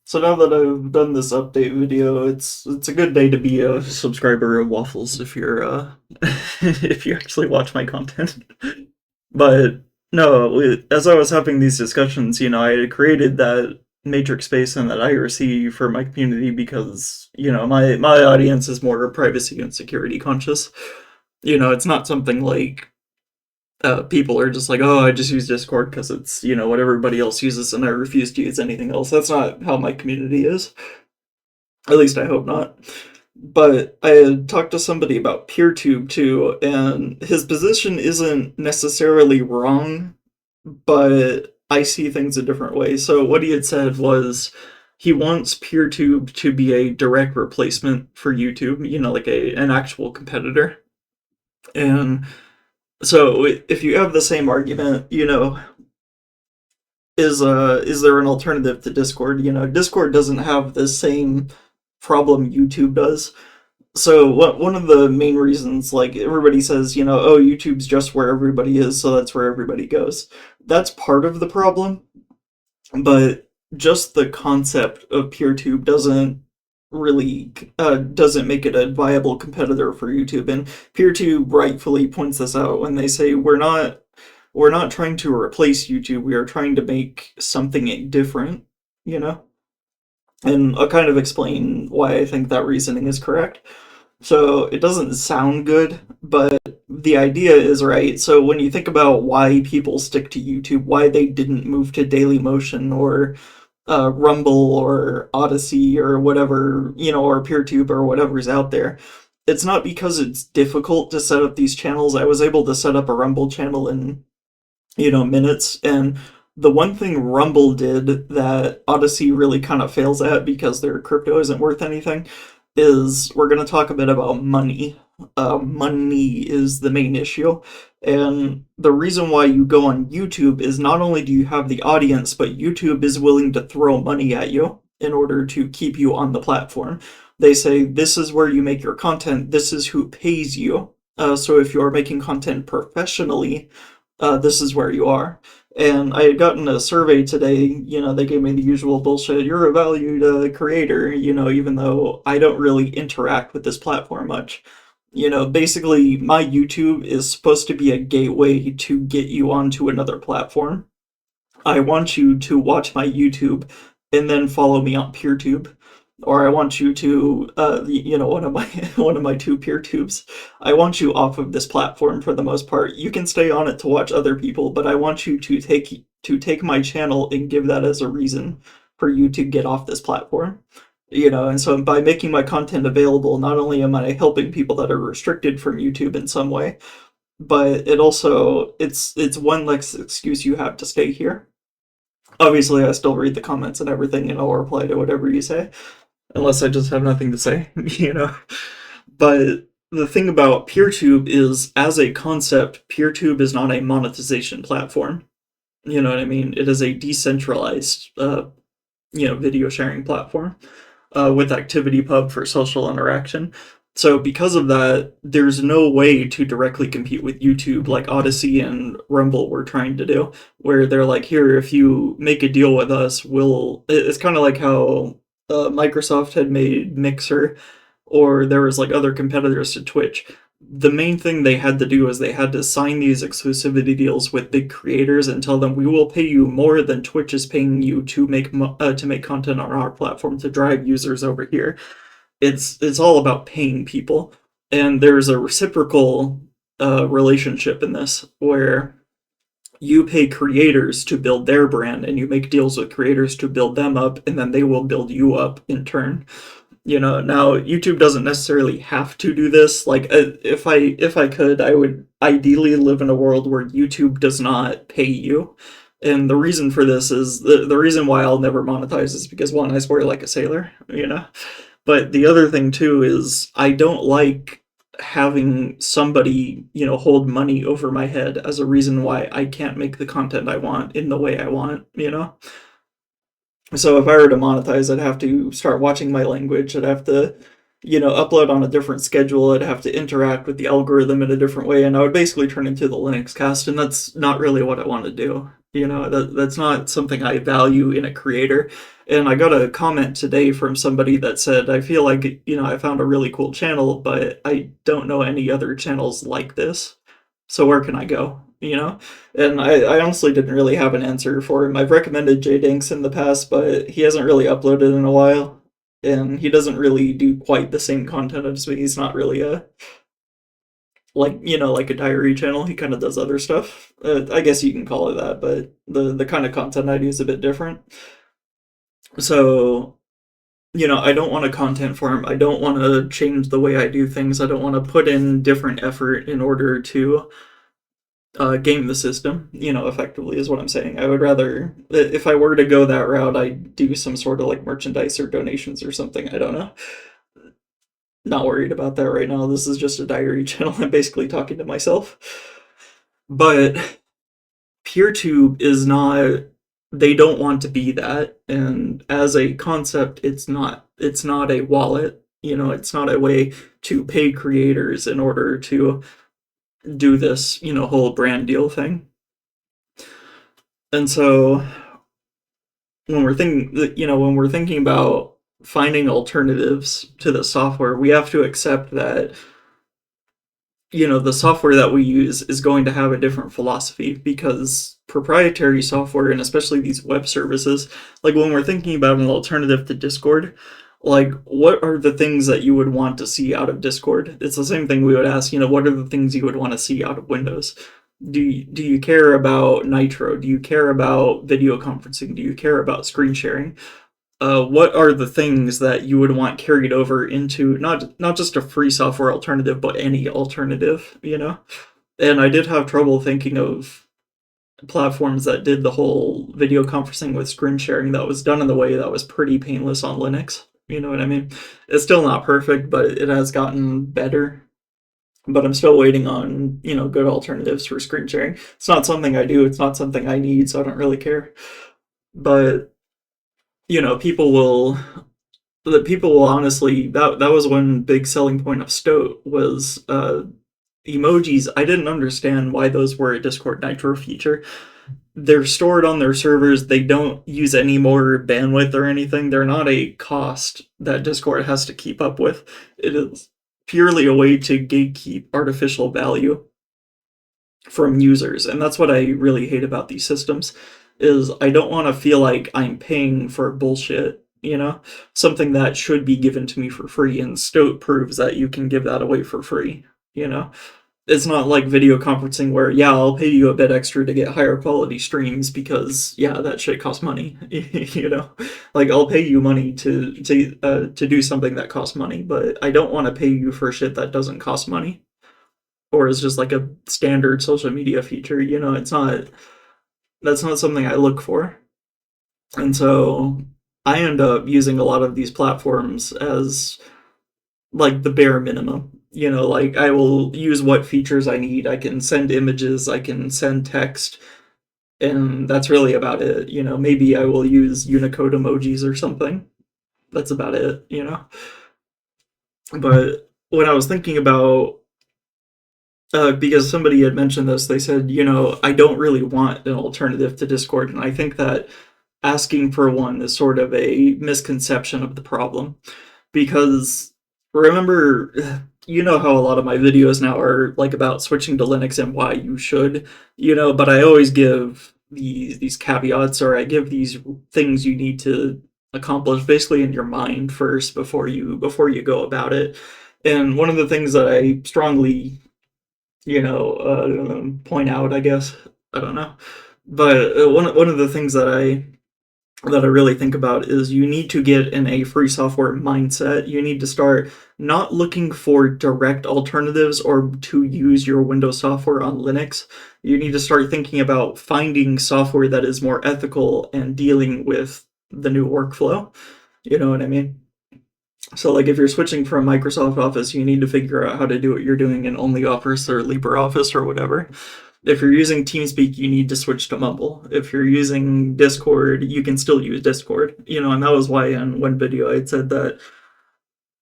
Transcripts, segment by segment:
So now that I've done this update video, it's a good day to be a subscriber of Waffles if you're if you actually watch my content. But no, as I was having these discussions, I had created that matrix space and that IRC for my community because, my audience is more privacy and security conscious. It's not something like people are just like, oh, I just use Discord because it's, what everybody else uses and I refuse to use anything else. That's not how my community is. At least I hope not. But I had talked to somebody about PeerTube too, and his position isn't necessarily wrong, but I see things a different way. So what he had said was he wants PeerTube to be a direct replacement for YouTube, like an actual competitor. And so if you have the same argument, is there an alternative to Discord? Discord doesn't have the same problem YouTube does. So one of the main reasons, like everybody says, oh, YouTube's just where everybody is, so that's where everybody goes. That's part of the problem, but just the concept of PeerTube doesn't make it a viable competitor for YouTube. And PeerTube rightfully points this out when they say we're not trying to replace YouTube. We are trying to make something different, you know? And I'll kind of explain why I think that reasoning is correct. So it doesn't sound good, but the idea is right. So when you think about why people stick to YouTube, why they didn't move to Dailymotion or Rumble or Odyssey or whatever, or PeerTube or whatever's out there, it's not because it's difficult to set up these channels. I was able to set up a Rumble channel in, minutes. And the one thing Rumble did that Odyssey really kind of fails at because their crypto isn't worth anything is we're going to talk a bit about money. Money is the main issue. And the reason why you go on YouTube is not only do you have the audience, but YouTube is willing to throw money at you in order to keep you on the platform. They say, this is where you make your content, this is who pays you. So if you're making content professionally, this is where you are. And I had gotten a survey today, they gave me the usual bullshit, you're a valued creator, even though I don't really interact with this platform much. Basically, my YouTube is supposed to be a gateway to get you onto another platform. I want you to watch my YouTube and then follow me on PeerTube. Or I want you to, one of my one of my two PeerTubes. I want you off of this platform for the most part. You can stay on it to watch other people, but I want you to take my channel and give that as a reason for you to get off this platform. And so by making my content available, not only am I helping people that are restricted from YouTube in some way, but it's one less excuse you have to stay here. Obviously, I still read the comments and everything, and I'll reply to whatever you say, unless I just have nothing to say, But the thing about PeerTube is, as a concept, PeerTube is not a monetization platform. You know what I mean? It is a decentralized, video sharing platform with ActivityPub for social interaction. So because of that, there's no way to directly compete with YouTube like Odyssey and Rumble were trying to do, where they're like, here, if you make a deal with us, it's kind of like how Microsoft had made Mixer, or there was like other competitors to Twitch. The main thing they had to do is they had to sign these exclusivity deals with big creators and tell them, we will pay you more than Twitch is paying you to make content on our platform to drive users over here. It's all about paying people, and there's a reciprocal relationship in this where you pay creators to build their brand and you make deals with creators to build them up, and then they will build you up in turn. Now YouTube doesn't necessarily have to do this. Like if I could, I would ideally live in a world where YouTube does not pay you. And the reason for this is the reason why I'll never monetize is because, one, I swear like a sailor. But the other thing too is I don't like having somebody, hold money over my head as a reason why I can't make the content I want in the way I want. So if I were to monetize, I'd have to start watching my language. I'd have to, upload on a different schedule. I'd have to interact with the algorithm in a different way, and I would basically turn into the Linux cast, and that's not really what I want to do. That's not something I value in a creator. And I got a comment today from somebody that said, I feel like, I found a really cool channel, but I don't know any other channels like this. So where can I go? And I honestly didn't really have an answer for him. I've recommended J Dinks in the past, but he hasn't really uploaded in a while. And he doesn't really do quite the same content as me. He's not really a like a diary channel. He kind of does other stuff. I guess you can call it that, but the kind of content I do is a bit different. So, I don't want a content farm. I don't want to change the way I do things. I don't want to put in different effort in order to game the system, effectively is what I'm saying. I would rather, if I were to go that route, I'd do some sort of like merchandise or donations or something. I don't know. Not worried about that right now. This is just a diary channel. I'm basically talking to myself. But PeerTube is not, they don't want to be that. And as a concept, it's not a wallet. It's not a way to pay creators in order to do this, whole brand deal thing. And so when we're thinking about finding alternatives to the software, we have to accept that the software that we use is going to have a different philosophy, because proprietary software, and especially these web services, like when we're thinking about an alternative to Discord, like what are the things that you would want to see out of Discord? It's the same thing we would ask, what are the things you would want to see out of Windows? Do you care about Nitro? Do you care about video conferencing? Do you care about screen sharing? What are the things that you would want carried over into not just a free software alternative, but any alternative, And I did have trouble thinking of platforms that did the whole video conferencing with screen sharing that was done in the way that was pretty painless on Linux. You know what I mean? It's still not perfect, but it has gotten better. But I'm still waiting on, good alternatives for screen sharing. It's not something I do, it's not something I need, so I don't really care. But people will honestly, that was one big selling point of Stoat was emojis. I didn't understand why those were a Discord Nitro feature. They're stored on their servers. They don't use any more bandwidth or anything. They're not a cost that Discord has to keep up with. It is purely a way to gatekeep artificial value from users. And that's what I really hate about these systems, is I don't want to feel like I'm paying for bullshit, something that should be given to me for free. And Stoat proves that you can give that away for free, It's not like video conferencing where, yeah, I'll pay you a bit extra to get higher quality streams because, yeah, that shit costs money, Like, I'll pay you money to do something that costs money, but I don't want to pay you for shit that doesn't cost money, or is just like a standard social media feature. That's not something I look for. And so I end up using a lot of these platforms as like the bare minimum. Like I will use what features I need. I can send images, I can send text, and that's really about it. Maybe I will use Unicode emojis or something. That's about it. But when I was thinking about, because somebody had mentioned this, they said, I don't really want an alternative to Discord, and I think that asking for one is sort of a misconception of the problem. Because remember, how a lot of my videos now are like about switching to Linux and why you should, but I always give these caveats, or I give these things you need to accomplish basically in your mind first before you go about it. And one of the things that I strongly, point out, I guess, I don't know, but one of the things that I really think about is you need to get in a free software mindset. You need to start not looking for direct alternatives or to use your Windows software on Linux. You need to start thinking about finding software that is more ethical and dealing with the new workflow. You know what I mean? So, like, if you're switching from Microsoft Office, you need to figure out how to do what you're doing in OnlyOffice or LibreOffice or whatever. If you're using TeamSpeak, you need to switch to Mumble. If you're using Discord, you can still use Discord. And that was why in one video I had said that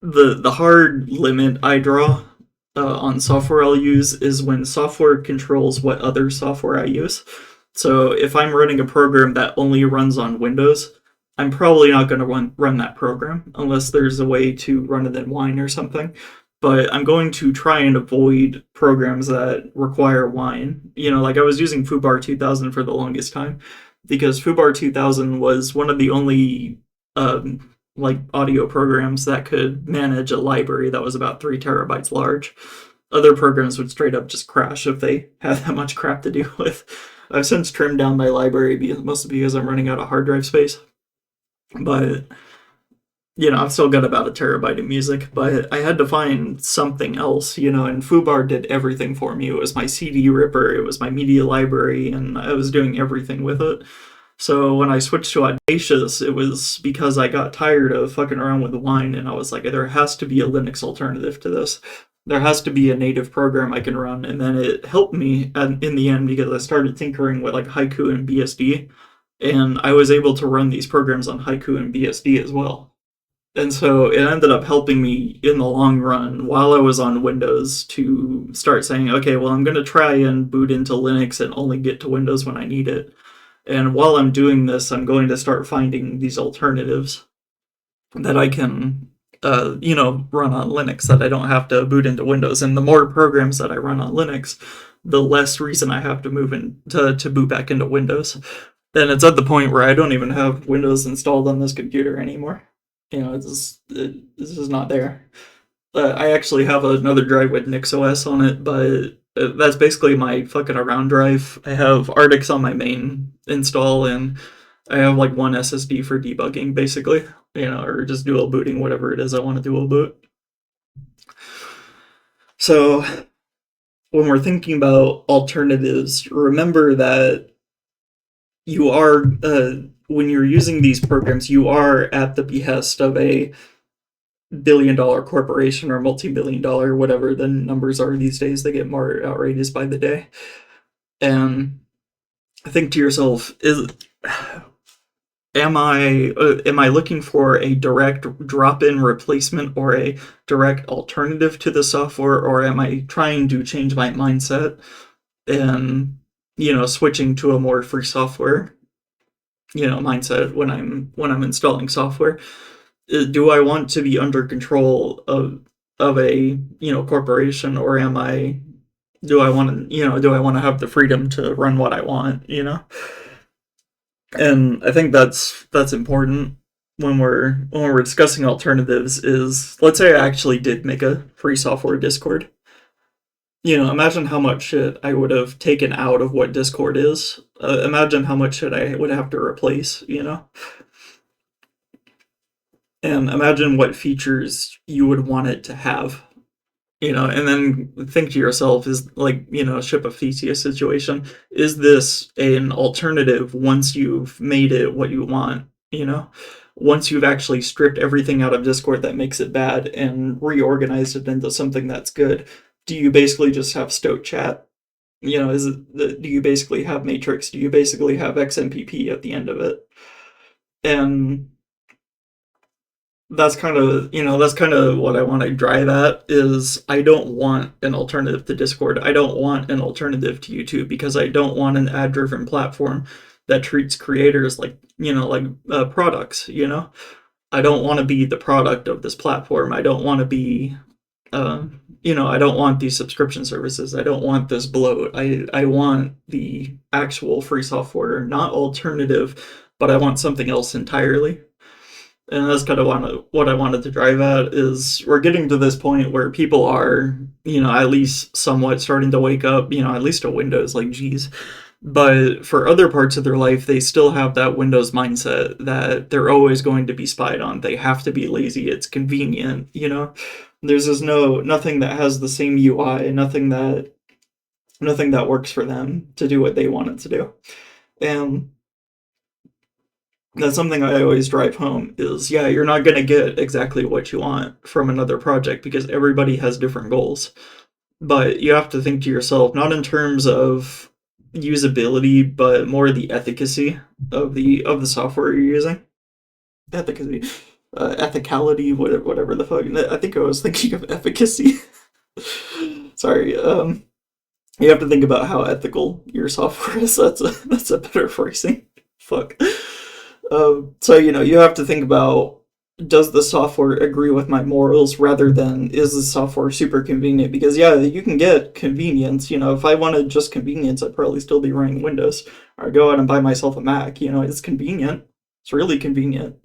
the hard limit I draw on software I'll use is when software controls what other software I use. So if I'm running a program that only runs on Windows, I'm probably not going to run that program unless there's a way to run it in Wine or something. But I'm going to try and avoid programs that require Wine. Like I was using Foobar 2000 for the longest time because Foobar 2000 was one of the only like audio programs that could manage a library that was about 3 terabytes large. Other programs would straight up just crash if they had that much crap to deal with. I've since trimmed down my library mostly because I'm running out of hard drive space. But I've still got about 1 terabyte of music, but I had to find something else, and Foobar did everything for me. It was my CD ripper, it was my media library, and I was doing everything with it. So when I switched to Audacious, it was because I got tired of fucking around with Wine, and I was like, there has to be a Linux alternative to this. There has to be a native program I can run, and then it helped me in the end because I started tinkering with like Haiku and BSD, and I was able to run these programs on Haiku and BSD as well. And so it ended up helping me in the long run while I was on Windows to start saying, okay, well, I'm going to try and boot into Linux and only get to Windows when I need it. And while I'm doing this, I'm going to start finding these alternatives that I can, run on Linux that I don't have to boot into Windows. And the more programs that I run on Linux, the less reason I have to move in to boot back into Windows. And it's at the point where I don't even have Windows installed on this computer anymore. This is not there. I actually have another drive with NixOS on it, but that's basically my fucking around drive. I have Artix on my main install, and I have like one SSD for debugging, basically, or just dual booting whatever it is I want to dual boot. So when we're thinking about alternatives, remember that you are when you're using these programs, you are at the behest of a billion-dollar corporation or multi-billion-dollar, whatever the numbers are these days. They get more outrageous by the day. And think to yourself, am I looking for a direct drop-in replacement or a direct alternative to the software, or am I trying to change my mindset and switching to a more free software mindset when I'm installing software? Do I want to be under control of a corporation, or do I want to have the freedom to run what I want? And I think that's important when we're discussing alternatives. Is, let's say I actually did make a free software Discord. Imagine how much shit I would have taken out of what Discord is. Imagine how much shit I would have to replace. And imagine what features you would want it to have. And then think to yourself, is like, ship of Theseus situation, is this an alternative once you've made it what you want? Once you've actually stripped everything out of Discord that makes it bad and reorganized it into something that's good, do you basically just have Stoat chat? Do you basically have Matrix? Do you basically have XMPP at the end of it? And that's kind of what I want to drive at. Is I don't want an alternative to Discord. I don't want an alternative to YouTube, because I don't want an ad-driven platform that treats creators like products. I don't want to be the product of this platform. I don't want to be I don't want these subscription services. I don't want this bloat. I want the actual free software, not alternative, but I want something else entirely. And that's kind of what I wanted to drive at. Is we're getting to this point where people are, at least somewhat starting to wake up, at least to Windows, like, geez. But for other parts of their life, they still have that Windows mindset that they're always going to be spied on. They have to be lazy. It's convenient, There's just nothing that has the same UI, nothing that works for them to do what they want it to do. And that's something I always drive home. Is, yeah, you're not going to get exactly what you want from another project because everybody has different goals. But you have to think to yourself, not in terms of usability, but more the efficacy of the software you're using. Efficacy, ethicality, whatever the fuck. I think I was thinking of efficacy. Sorry. You have to think about how ethical your software is. That's a better phrasing. Fuck. So you have to think about, does the software agree with my morals rather than is the software super convenient? Because yeah, you can get convenience. If I wanted just convenience, I'd probably still be running Windows, or go out and buy myself a Mac. It's convenient. It's really convenient.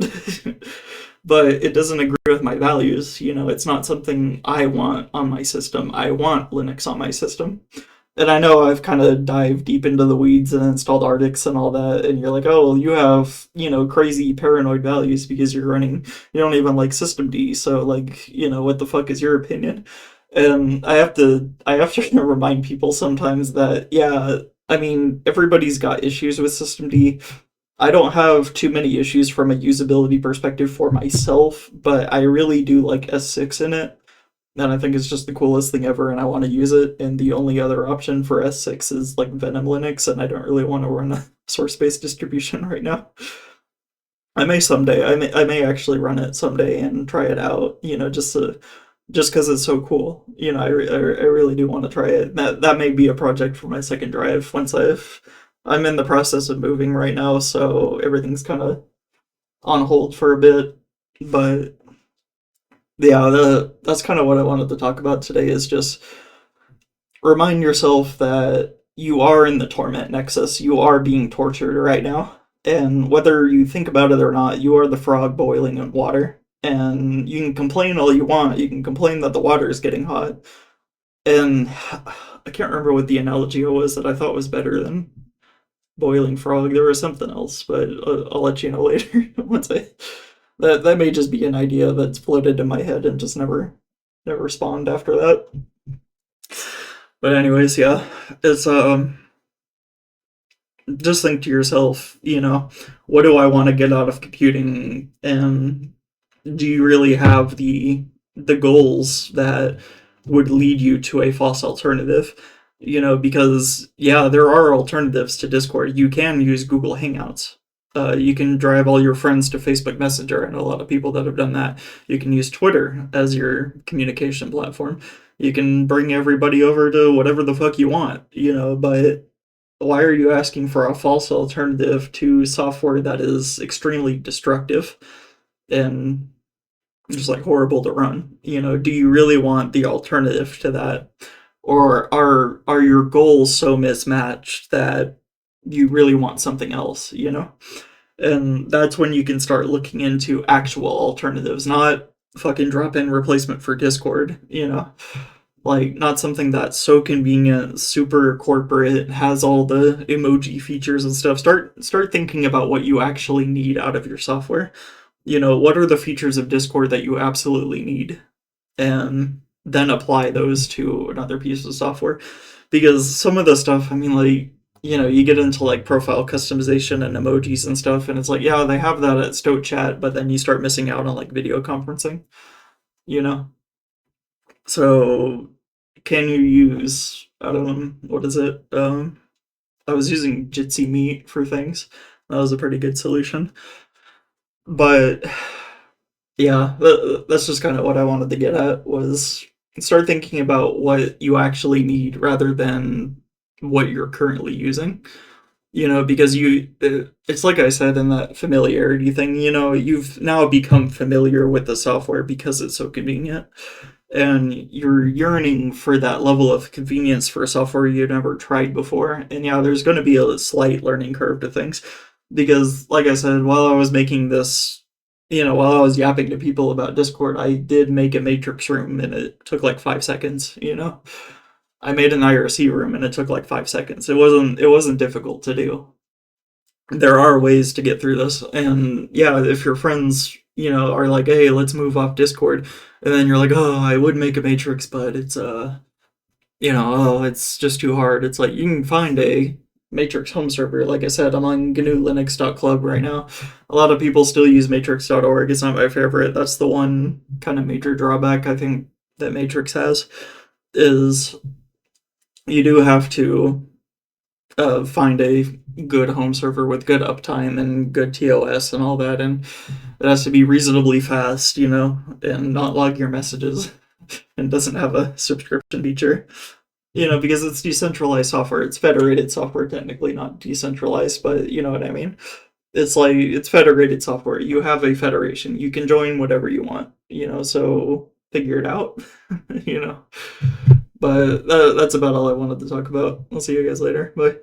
But it doesn't agree with my values. It's not something I want on my system. I want Linux on my system. And I know I've kind of dived deep into the weeds and installed Arctics and all that, and you're like, oh, well, you have, crazy paranoid values because you don't even like systemd, so, like, what the fuck is your opinion? And I have to remind people sometimes that, yeah, I mean, everybody's got issues with systemd. I don't have too many issues from a usability perspective for myself, but I really do like S6 in it, and I think it's just the coolest thing ever, and I want to use it. And the only other option for S6 is like Venom Linux, and I don't really want to run a source-based distribution right now. I may someday. I may actually run it someday and try it out. Just because it's so cool. I really do want to try it. That may be a project for my second drive once I'm in the process of moving right now, so everything's kind of on hold for a bit. But yeah, that's kind of what I wanted to talk about today, is just remind yourself that you are in the torment nexus. You are being tortured right now. And whether you think about it or not, you are the frog boiling in water. And you can complain all you want. You can complain that the water is getting hot. And I can't remember what the analogy was that I thought was better than boiling frog. There was something else, but I'll let you know later. once I that may just be an idea that's floated in my head and just never spawned after that. But anyways, yeah, it's just think to yourself, what do I want to get out of computing, and do you really have the goals that would lead you to a false alternative? Because yeah, there are alternatives to Discord. You can use Google Hangouts. You can drive all your friends to Facebook Messenger, and a lot of people that have done that. You can use Twitter as your communication platform. You can bring everybody over to whatever the fuck you want, but why are you asking for a false alternative to software that is extremely destructive and just like horrible to run? Do you really want the alternative to that? Or are your goals so mismatched that you really want something else? And that's when you can start looking into actual alternatives, not fucking drop-in replacement for Discord. Like, not something that's so convenient, super corporate, has all the emoji features and stuff. Start thinking about what you actually need out of your software. What are the features of Discord that you absolutely need? And then apply those to another piece of software. Because some of the stuff, I mean, like, you get into like profile customization and emojis and stuff, and it's like, yeah, they have that at Stoat Chat, but then you start missing out on like video conferencing, you know? So, can you use, I don't know, what is it? I was using Jitsi Meet for things. That was a pretty good solution. But yeah, that's just kind of what I wanted to get at, was start thinking about what you actually need rather than what you're currently using. Because it's like I said in that familiarity thing, you've now become familiar with the software because it's so convenient. And you're yearning for that level of convenience for a software you never tried before. And yeah, there's going to be a slight learning curve to things. Because, like I said, while I was making this, while I was yapping to people about Discord, I did make a matrix room and it took like 5 seconds. I made an IRC room and it took like 5 seconds. It wasn't difficult to do. There are ways to get through this, and yeah, if your friends, are like, hey, let's move off Discord, and then you're like, oh, I would make a matrix, but it's oh, it's just too hard. It's like, you can find a matrix home server. Like I said, I'm on gnulinux.club right now. A lot of people still use matrix.org. It's not my favorite. That's the one kind of major drawback I think that matrix has, is you do have to find a good home server with good uptime and good TOS and all that, and it has to be reasonably fast, and not log your messages, and doesn't have a subscription feature. because it's decentralized software. It's federated software, technically, not decentralized, but you know what I mean. It's like it's federated software. You have a federation. You can join whatever you want. So figure it out. you know. But that's about all I wanted to talk about. I'll see you guys later. Bye.